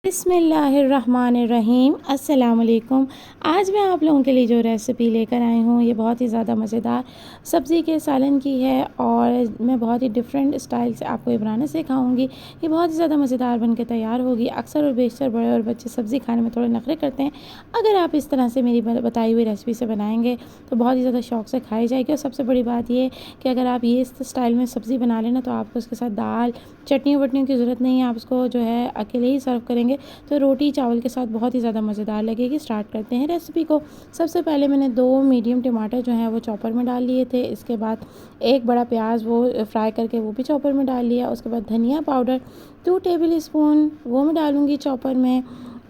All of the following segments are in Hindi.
बिस्मिल्लाहिर्रहमानिर्रहीम अस्सलाम वालेकुम। आज मैं आप लोगों के लिए जो रेसिपी लेकर आई हूँ ये बहुत ही ज़्यादा मज़ेदार सब्ज़ी के सालन की है और मैं बहुत ही डिफरेंट स्टाइल से आपको ये बनाना सिखाऊंगी। ये बहुत ही ज़्यादा मज़ेदार बनके तैयार होगी। अक्सर और बेशतर बड़े और बच्चे सब्ज़ी खाने में थोड़े नखरे करते हैं। अगर आप इस तरह से मेरी बताई हुई रेसिपी से बनाएंगे तो बहुत ही ज़्यादा शौक से खाई जाएगी। और सबसे बड़ी बात ये कि अगर आप ये इस स्टाइल में सब्ज़ी बना लेना तो आपको उसके साथ दाल चटनियों वटनियों की ज़रूरत नहीं है। आप उसको जो है अकेले ही सर्व करेंगे तो रोटी चावल के साथ बहुत ही ज़्यादा मज़ेदार लगेगी। स्टार्ट करते हैं रेसिपी को। सबसे पहले मैंने 2 मीडियम टमाटर जो हैं वो चॉपर में डाल लिए थे। इसके बाद एक बड़ा प्याज वो फ्राई करके वो भी चॉपर में डाल लिया। उसके बाद धनिया पाउडर 2 टेबल स्पून वो मैं डालूँगी चॉपर में।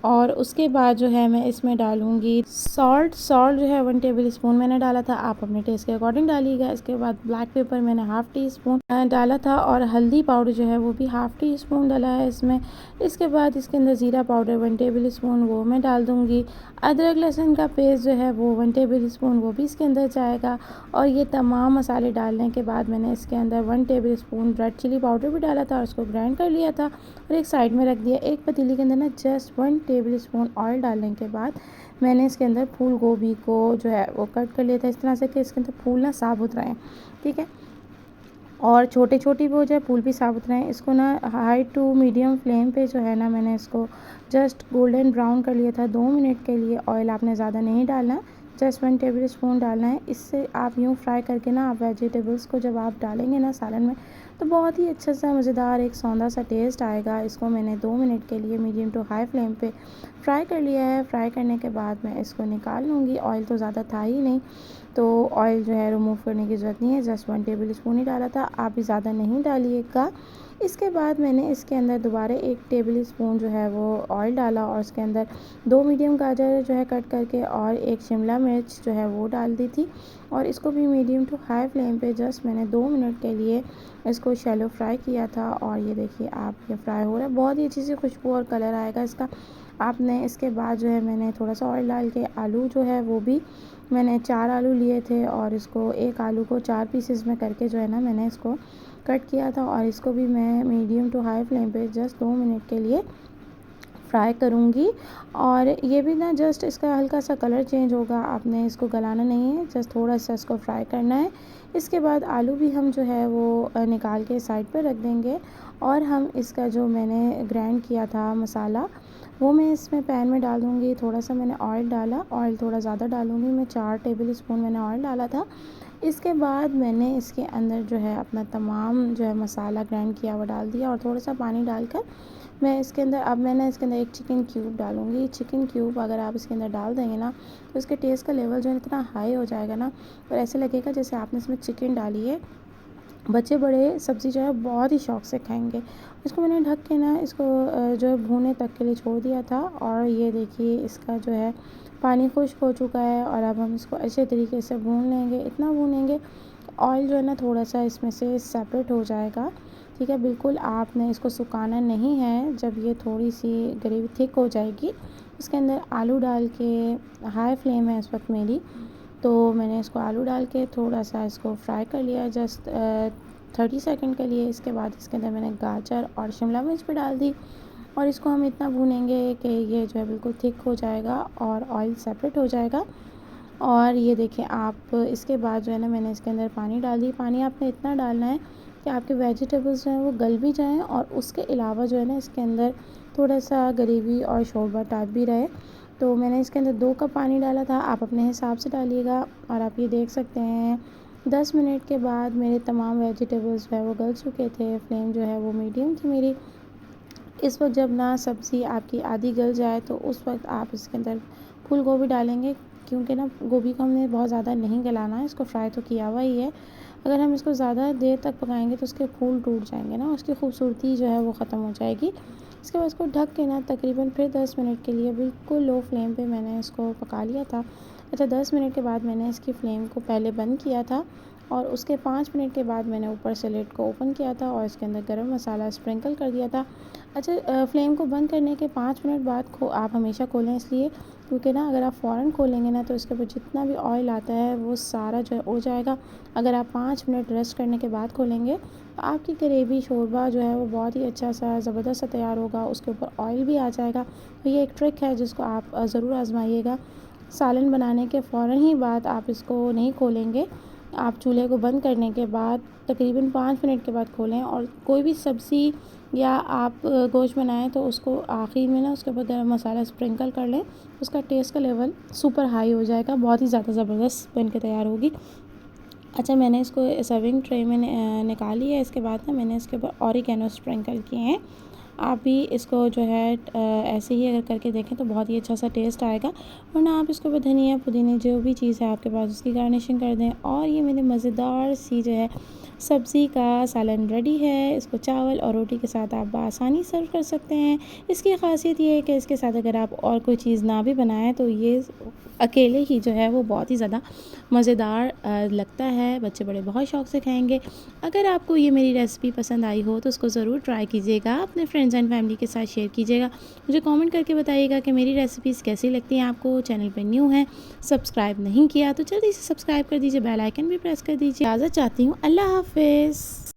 और उसके बाद जो है मैं इसमें डालूँगी सॉल्ट जो है 1 टेबल स्पून मैंने डाला था। आप अपने टेस्ट के अकॉर्डिंग डालिएगा। इसके बाद ब्लैक पेपर मैंने हाफ़ टी स्पून डाला था और हल्दी पाउडर जो है वो भी हाफ़ टी स्पून डाला है इसमें। इसके बाद इसके अंदर ज़ीरा पाउडर 1 टेबल स्पून वो मैं डाल दूँगी। अदरक लहसुन का पेस्ट जो है वो 1 टेबल स्पून वो भी इसके अंदर जाएगा। और ये तमाम मसाले डालने के बाद मैंने इसके अंदर 1 tablespoon red chilli powder भी डाला था और उसको ग्राइंड कर लिया था और एक साइड में रख दिया। एक पतीली के अंदर ना जस्ट 1 टेबल स्पून ऑयल डालने के बाद मैंने इसके अंदर फूल गोभी को जो है वो कट कर लिया था इस तरह से कि इसके अंदर फूल ना साबुत रहें, ठीक है। और छोटे छोटी भी हो जाए फूल भी साबुत रहें। इसको ना हाई टू मीडियम फ्लेम पे जो है ना मैंने इसको जस्ट गोल्डन ब्राउन कर लिया था 2 मिनट के लिए। ऑयल आपने ज़्यादा नहीं डालना, जस्ट 1 टेबल स्पून डालना है। इससे आप यूँ फ्राई करके ना आप वेजिटेबल्स को जब आप डालेंगे ना सालन में तो बहुत ही अच्छा सा मज़ेदार एक सौंधा सा टेस्ट आएगा। इसको मैंने 2 मिनट के लिए मीडियम टू हाई फ्लेम पे फ्राई कर लिया है। फ्राई करने के बाद मैं इसको निकाल लूँगी। ऑयल तो ज़्यादा था ही नहीं तो ऑयल जो है रिमूव करने की ज़रूरत नहीं है। जस्ट 1 टेबल स्पून ही डाला था, आप भी ज़्यादा नहीं डालिएगा। इसके बाद मैंने इसके अंदर दोबारा 1 टेबल स्पून जो है वो ऑयल डाला और उसके अंदर 2 मीडियम गाजर जो है कट करके और 1 शिमला मिर्च जो है वो डाल दी थी। और इसको भी मीडियम टू हाई फ्लेम पे जस्ट मैंने 2 मिनट के लिए इसको शैलो फ्राई किया था। और ये देखिए आप ये फ्राई हो रहा है, बहुत ही अच्छी सी खुशबू और कलर आएगा इसका। आपने इसके बाद जो है मैंने थोड़ा सा ऑयल डाल के आलू जो है वो भी मैंने 4 आलू लिए थे और इसको एक आलू को 4 पीसेस में करके जो है ना मैंने इसको कट किया था। और इसको भी मैं मीडियम टू हाई फ्लेम पे जस्ट 2 मिनट के लिए फ्राई करूँगी। और ये भी ना जस्ट इसका हल्का सा कलर चेंज होगा, आपने इसको गलाना नहीं है, जस्ट थोड़ा सा इसको फ्राई करना है। इसके बाद आलू भी हम जो है वो निकाल के साइड पर रख देंगे। और हम इसका जो मैंने ग्राइंड किया था मसाला वो मैं इसमें पैन में डाल दूँगी। थोड़ा सा मैंने ऑयल डाला, ऑयल थोड़ा ज़्यादा डालूँगी मैं, 4 टेबल स्पून मैंने ऑयल डाला था। इसके बाद मैंने इसके अंदर जो है अपना तमाम जो है मसाला ग्राइंड किया हुआ डाल दिया और थोड़ा सा पानी डालकर मैं इसके अंदर अब मैंने इसके अंदर एक चिकन क्यूब डालूँगी। चिकन क्यूब अगर आप इसके अंदर डाल देंगे ना तो इसके टेस्ट का लेवल जो है इतना हाई हो जाएगा ना और ऐसे लगेगा जैसे आपने इसमें चिकन डाली है। बच्चे बड़े सब्ज़ी जो है बहुत ही शौक से खाएंगे। इसको मैंने ढक के ना इसको जो है भूने तक के लिए छोड़ दिया था। और ये देखिए इसका जो है पानी खुश्क हो चुका है और अब हम इसको अच्छे तरीके से भून लेंगे। इतना भूनेंगे ऑयल जो है ना थोड़ा सा इसमें से सेपरेट हो जाएगा, ठीक है। बिल्कुल आपने इसको सुखाना नहीं है। जब ये थोड़ी सी ग्रेवी थिक हो जाएगी इसके अंदर आलू डाल के, हाई फ्लेम है इस वक्त मेरी, तो मैंने इसको आलू डाल के थोड़ा सा इसको फ्राई कर लिया जस्ट 30 सेकंड के लिए। इसके बाद इसके अंदर मैंने गाजर और शिमला मिर्च भी डाल दी और इसको हम इतना भूनेंगे कि ये जो है बिल्कुल थिक हो जाएगा और ऑयल सेपरेट हो जाएगा। और ये देखिए आप इसके बाद जो है ना मैंने इसके अंदर पानी डाल दी। पानी आपने इतना डालना है कि आपके वेजिटेबल्स जो हैं वो गल भी जाएँ और उसके अलावा जो है ना इसके अंदर थोड़ा सा ग्रेवी और शोरबा टाइप भी रहे। तो मैंने इसके अंदर 2 कप पानी डाला था, आप अपने हिसाब से डालिएगा। और आप ये देख सकते हैं 10 मिनट के बाद मेरे तमाम वेजिटेबल्स जो है वो गल चुके थे। फ्लेम जो है वो मीडियम थी मेरी। इस वक्त जब ना सब्ज़ी आपकी आधी गल जाए तो उस वक्त आप इसके अंदर फूल गोभी डालेंगे, क्योंकि ना गोभी को हमने बहुत ज़्यादा नहीं गलाना है, इसको फ्राई तो किया हुआ ही है। अगर हम इसको ज़्यादा देर तक पकाएंगे तो उसके फूल टूट जाएंगे ना, उसकी खूबसूरती जो है वो ख़त्म हो जाएगी। इसके बाद इसको ढक के ना तकरीबन फिर 10 मिनट के लिए बिल्कुल लो फ्लेम पे मैंने इसको पका लिया था। अच्छा 10 मिनट के बाद मैंने इसकी फ़्लेम को पहले बंद किया था और उसके 5 मिनट के बाद मैंने ऊपर से लिड को ओपन किया था और इसके अंदर गरम मसाला स्प्रिंकल कर दिया था। अच्छा, फ्लेम को बंद करने के 5 मिनट बाद आप हमेशा खोलें, इसलिए क्योंकि ना अगर आप फ़ौरन खोलेंगे ना तो इसके ऊपर जितना भी ऑयल आता है वो सारा जो है उड़ जाएगा। अगर आप 5 मिनट रेस्ट करने के बाद खोलेंगे तो आपकी ग्रेवी शोरबा जो है वो बहुत ही अच्छा सा ज़बरदस्त सा तैयार होगा, उसके ऊपर ऑयल भी आ जाएगा। तो ये एक ट्रिक है जिसको आप ज़रूर आजमाइएगा। सालन बनाने के फ़ौरन ही बाद आप इसको नहीं खोलेंगे, आप चूल्हे को बंद करने के बाद तकरीबन 5 मिनट के बाद खोलें। और कोई भी सब्ज़ी या आप गोश्त बनाएं तो उसको आखिर में ना उसके ऊपर गरम मसाला स्प्रिंकल कर लें, उसका टेस्ट का लेवल सुपर हाई हो जाएगा, बहुत ही ज़्यादा ज़बरदस्त बन के तैयार होगी। अच्छा, मैंने इसको सर्विंग ट्रे में निकाल लिया है। इसके बाद ना मैंने इसके ऊपर ऑरिगेनो स्प्रिंकल किए हैं। आप भी इसको जो है ऐसे ही अगर करके देखें तो बहुत ही अच्छा सा टेस्ट आएगा। वरना आप इसके ऊपर धनिया पुदीने जो भी चीज़ है आपके पास उसकी गार्निशिंग कर दें। और ये मेरे मज़ेदार सी जो है सब्ज़ी का सालन रेडी है। इसको चावल और रोटी के साथ आप आसानी सर्व कर सकते हैं। इसकी ख़ासियत ये है कि इसके साथ अगर आप और कोई चीज़ ना भी बनाएं तो ये अकेले ही जो है वो बहुत ही ज़्यादा मज़ेदार लगता है। बच्चे बड़े बहुत शौक़ से खाएंगे। अगर आपको ये मेरी रेसिपी पसंद आई हो तो उसको ज़रूर ट्राई कीजिएगा, अपने फ्रेंड्स एंड फैमिली के साथ शेयर कीजिएगा। मुझे कमेंट करके बताइएगा कि मेरी रेसिपीज़ कैसी लगती हैं आपको। चैनल पे न्यू हैं, सब्सक्राइब नहीं किया तो जल्दी से सब्सक्राइब कर दीजिए, बेल आइकन भी प्रेस कर दीजिए। इजाज़त चाहती हूँ, अल्लाह हाफ़िज़।